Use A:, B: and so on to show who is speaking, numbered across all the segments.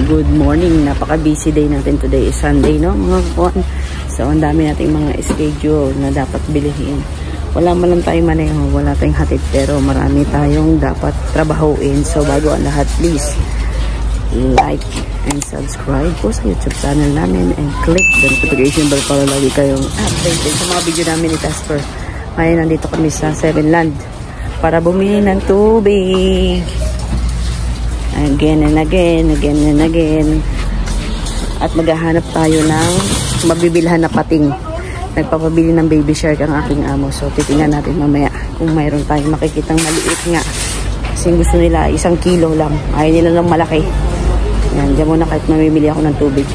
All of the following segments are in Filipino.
A: Good morning. Napaka-busy day natin today. Is Sunday, no? Mga kakuan. So, ang dami nating mga schedule na dapat bilhin. Wala man lang tayong maneho, wala tayong hatid, pero marami tayong dapat trabahuin. So, bago ang lahat, please like and subscribe po sa YouTube channel namin and click the notification bell para lagi kayong updated sa mga video namin ni Casper. Ngayon, nandito kami sa Seven Land para bumili ng tubig. Again and again, again and again. At maghahanap tayo ng mabibilhan na pating. Nagpapabili ng baby shark ang aking amo. So, titingnan natin mamaya kung mayroon tayong makikitang maliit nga. Kasi gusto nila 1 kilo lang. Ayaw nila ng malaki. Yan, dyan muna kahit mamimili ako ng tubig.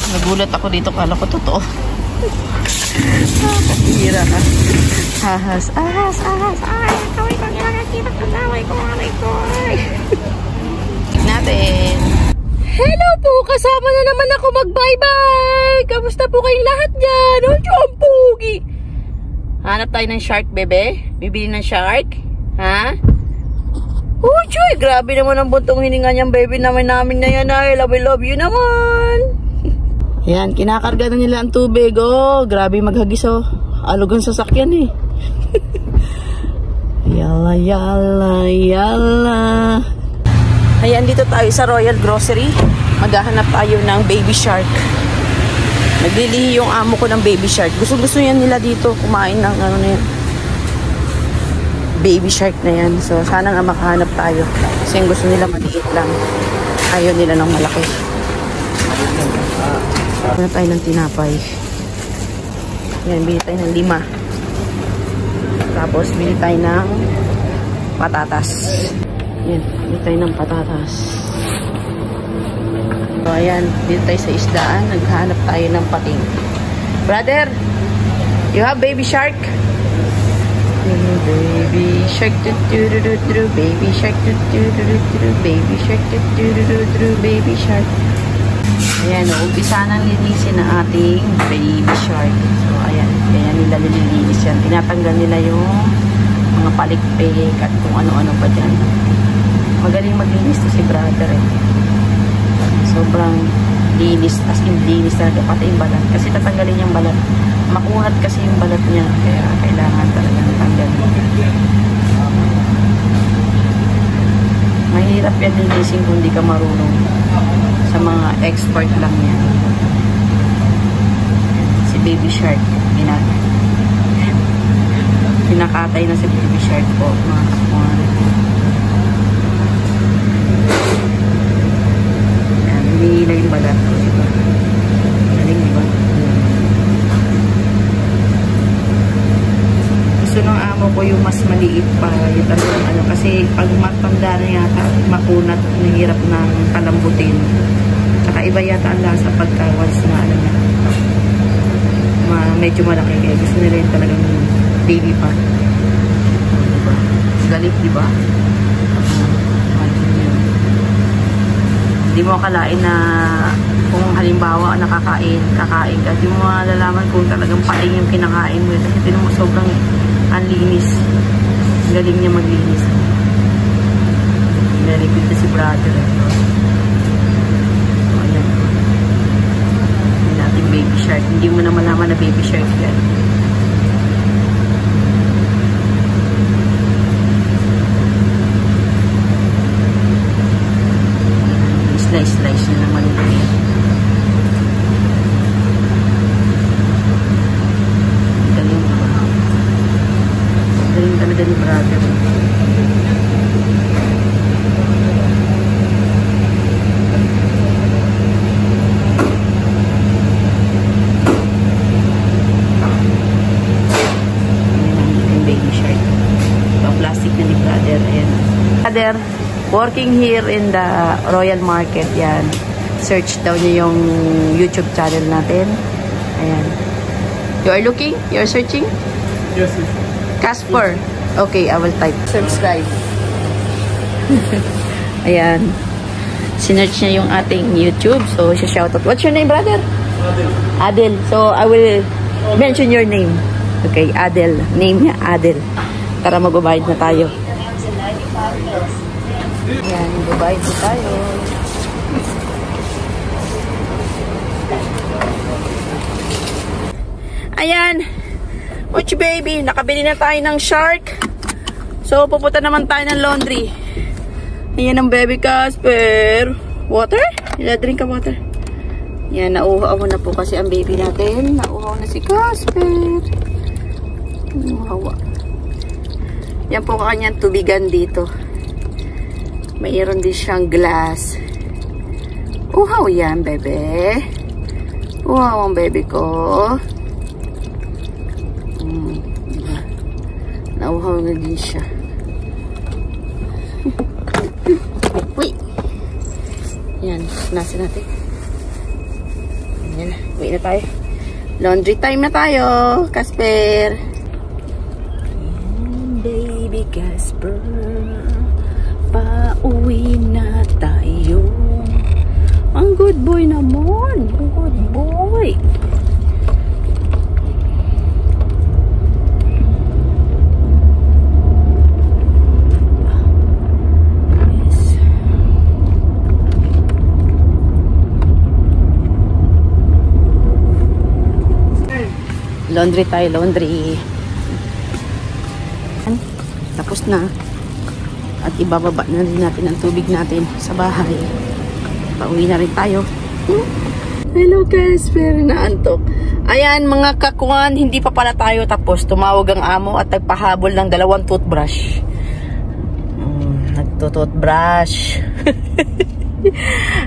A: Nagulat ako dito, kala ko totoo. Kapira ka. Ahas, ahas, ahas. Ay, kaway ko nakakita ko. Kaway ko, kaway ko. Natin. Hello po, kasama na naman ako mag-bye-bye. Kamusta po kayong lahat dyan? Oh, ang pugi. Hanap tayo ng shark, bebe. Bibili ng shark. Ha? Oh, Joy, grabe naman ang buntong hininga niyang baby namin na yan. I love you naman. Ayan, kinakarga na nila ang tubig. Oh, grabe maghagis oh. Alugang sasakyan eh. Yala, yala, yala. Ayan, dito tayo sa Royal Grocery. Maghahanap tayo ng baby shark. Naglilihi yung amo ko ng baby shark. Gusto yan nila dito kumain ng ano na yan. Baby shark na yan. So, sana nga makahanap tayo. Kasi yung gusto nila maliit lang. Ayaw nila ng malaki. Ano tayo ng tinapay. Yan, bili tayo ng 5. Tapos, bili tayo ng patatas. Yan, bili tayo ng patatas. So, ayan, dito tayo sa isdaan. Naghanap tayo ng pating. Brother, you have baby shark? Baby shark, do-do-do-do-do, baby shark, do-do-do-do-do, baby shark, do-do-do-do-do, baby shark. Ayan, umpisa nang linisin na ating baby shark. So, ayan, kaya nila nililinis yan. Tinatanggal nila yung mga palikpik at kung ano-ano pa dyan. Magaling maglinis to si brother eh. Sobrang linis, as in linis talaga, pati yung balat. Kasi tatanggalin yung balat. Makunat kasi yung balat niya, kaya kailangan talaga natanggalin. Mahirap yan linisin kung hindi ka marunong. Sa mga expert lang yan. Si baby shark, pinakatay na si baby shark po, mga kapuan. Yan, hinihila yung balat ko, diba? Galing, diba? Gusto ng amo ko yung mas maliit pa, yung talagang ano, kasi pag matanda na yata, makunat, nahirap ng kalambutin. Tsaka iba yata ang lasa pagka once na alam na medyo malaki, kaya gusto nila yung talagang baby pa. Diba? Galit, diba? Hindi mo akalain na kung halimbawa kakain ka, di mo malalaman kung talagang pating yung kinakain mo. Kasi tinan mo sobrang anlinis. Galing niya maglinis. Nalipid na si brother. Baby shark. Hindi mo na malaman na baby shark yan. Slice niya naman ito. Galing. Galing talaga ni brother. Working here in the Royal Market, yan. Search daw niyo yung YouTube channel natin. Ayan. You are looking? You are searching?
B: Yes.
A: Casper. Okay, I will type. Subscribe. Ayan. Sinearch niya yung ating YouTube. So, siya shoutout. What's your name, brother? Adel. So, I will mention your name. Okay, Adel. Name niya, Adel. Tara, magbabayad na tayo. Ayan, magbabayad na tayo. Ayan. Watch baby. Nakabili na tayo ng shark. So, pupunta naman tayo ng laundry. Ayan ang baby Casper. Water? Drink ka water. Yan, nauhaw na po kasi ang baby natin. Nauhaw na si Casper. Hawa. Yan po kanyang tubigan dito. Mayroon din siyang glass. Uhaw yan, bebe. Uhaw ang baby ko. Diba? Nauhaw na din siya. Wait. Yan, nasa natin. Yan, wait na tayo. Laundry time na tayo, Casper. Baby Casper, pauwi na tayo. Ang good boy naman. Good boy. Laundry tayo, laundry. Tapos na. At ibababa na rin natin ang tubig natin sa bahay. Pauwi na rin tayo. Hello Casper, naantok. Ayan mga kakuan, hindi pa pala tayo tapos. Tumawag ang amo at nagpahabol ng 2 toothbrush. Nagtutoothbrush.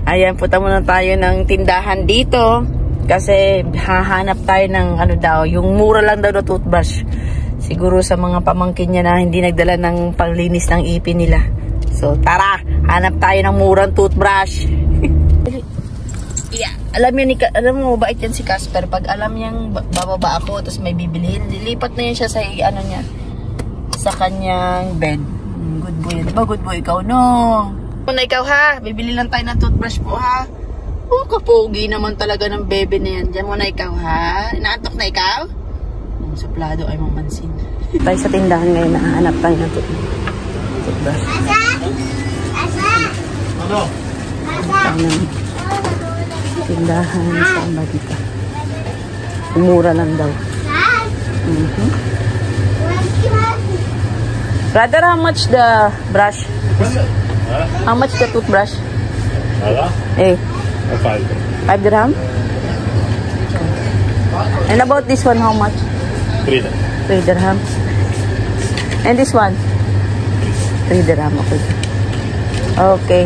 A: Ayan, punta muna tayo ng tindahan dito. Kasi hahanap tayo ng ano daw, yung mura lang daw na toothbrush. Siguro sa mga pamangkin niya na hindi nagdala ng panglinis ng ipin nila. So tara, hanap tayo ng murang toothbrush. Yeah, alam mo bait yan si Casper. Pag alam niyang bababa ako tapos may bibilihin, lilipat na yan siya sa ano niya, sa kanyang bed. Good boy, diba good boy ikaw no? Muna ikaw ha, bibili lang tayo ng toothbrush po ha. Oh, kapogi naman talaga ng bebe na yan. Diyan muna ikaw, ha? Inaantok na ikaw? Ang suplado ay mamansin. Tayo sa tindahan ngayon, nahanap tayo ng toothbrush. Asa? Asa? Ano? Asa? Tindahan sa Ambadita. Umura lang daw. Brother, how much the brush? How much the toothbrush? Eh. 5 dirham? And about this one, how much? 3 dirham. And this one? 3 dirham. Okay. Okay.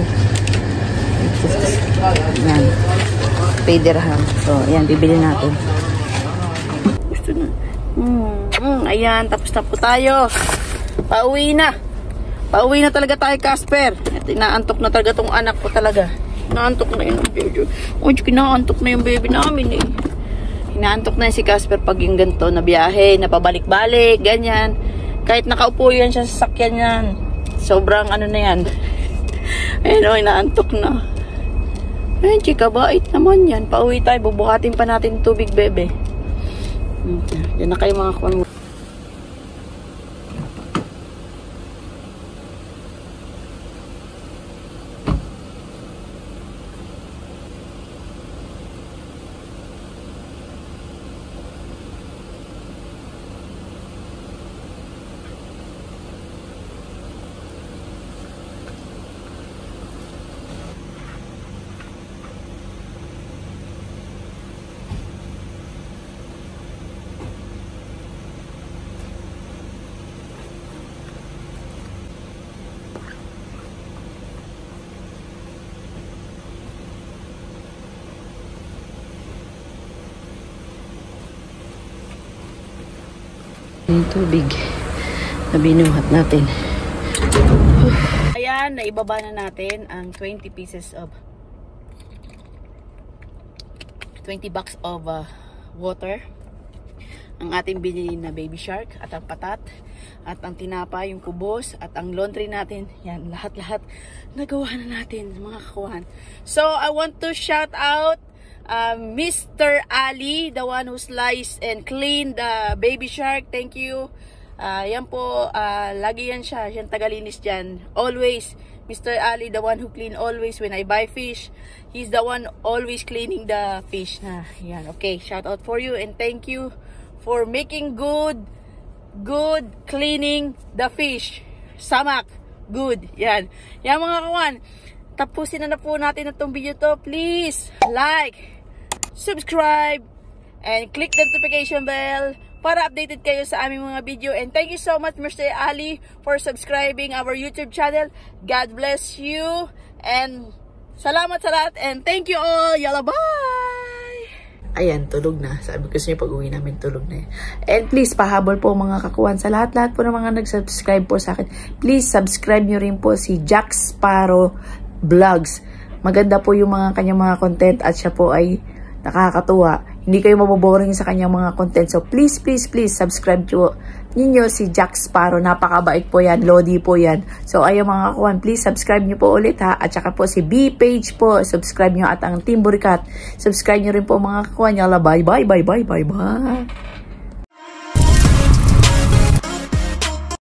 A: Yan. 3 dirham. So, ayan, bibili natin. Gusto na. Ayan, tapos na po tayo. Pauwi na. Pauwi na talaga tayo, Casper. At inaantok na talaga tong anak ko talaga. Inaantok na yun ang baby. Uy, kinaantok na yung baby namin eh. Inaantok na yun si Casper pag yung ganito na biyahe, na pabalik-balik, ganyan. Kahit nakaupo yan siya sa sakyan yan. Sobrang ano na yan. Ayun o, inaantok na. Ayun, chika, bait naman yan. Pauwi tayo, bubuhatin pa natin tubig, bebe. Yan na kayo mga kuwan mo. Yung tubig na binuhat natin. Ayan, naibaba na natin ang 20 bucks of water. Ang ating binili na baby shark at ang patat at ang tinapa, yung kubos at ang laundry natin. Yan, lahat-lahat nagawa na natin mga kakuhan. So, I want to shout out Mr. Ali, the one who sliced and cleaned the baby shark. Thank you. Yan po, lagi yan siya. Yan tagalinis dyan. Always, Mr. Ali, the one who clean always when I buy fish. He's the one always cleaning the fish. Yan, okay. Shout out for you and thank you for making good cleaning the fish. Samak. Good. Yan. Yan mga kawan. Tapusin na po natin itong video to. Please, like, subscribe, and click the notification bell para updated kayo sa aming mga video. And thank you so much, Mr. Ali, for subscribing our YouTube channel. God bless you. And salamat sa lahat. And thank you all. Yalla, bye! Ayan, tulog na. Sabi ko sa inyo, pag-uwi namin, tulog na. And please, pahabol po mga kakuan. Sa lahat-lahat po ng mga nag-subscribe po sa akin, please subscribe nyo rin po si Jack Sparrow Vlogs. Maganda po yung mga kanyang mga content at siya po ay nakakatuwa. Hindi kayo maboboring sa kanyang mga content. So please, please, please subscribe ninyo si Jack Sparrow. Napakabait po yan. Lodi po yan. So ayun mga kakuan, please subscribe nyo po ulit ha. At saka po si B page po. Subscribe nyo at ang Team Burikat. Subscribe nyo rin po mga kakuan. Yala, bye, bye, bye, bye, bye, bye.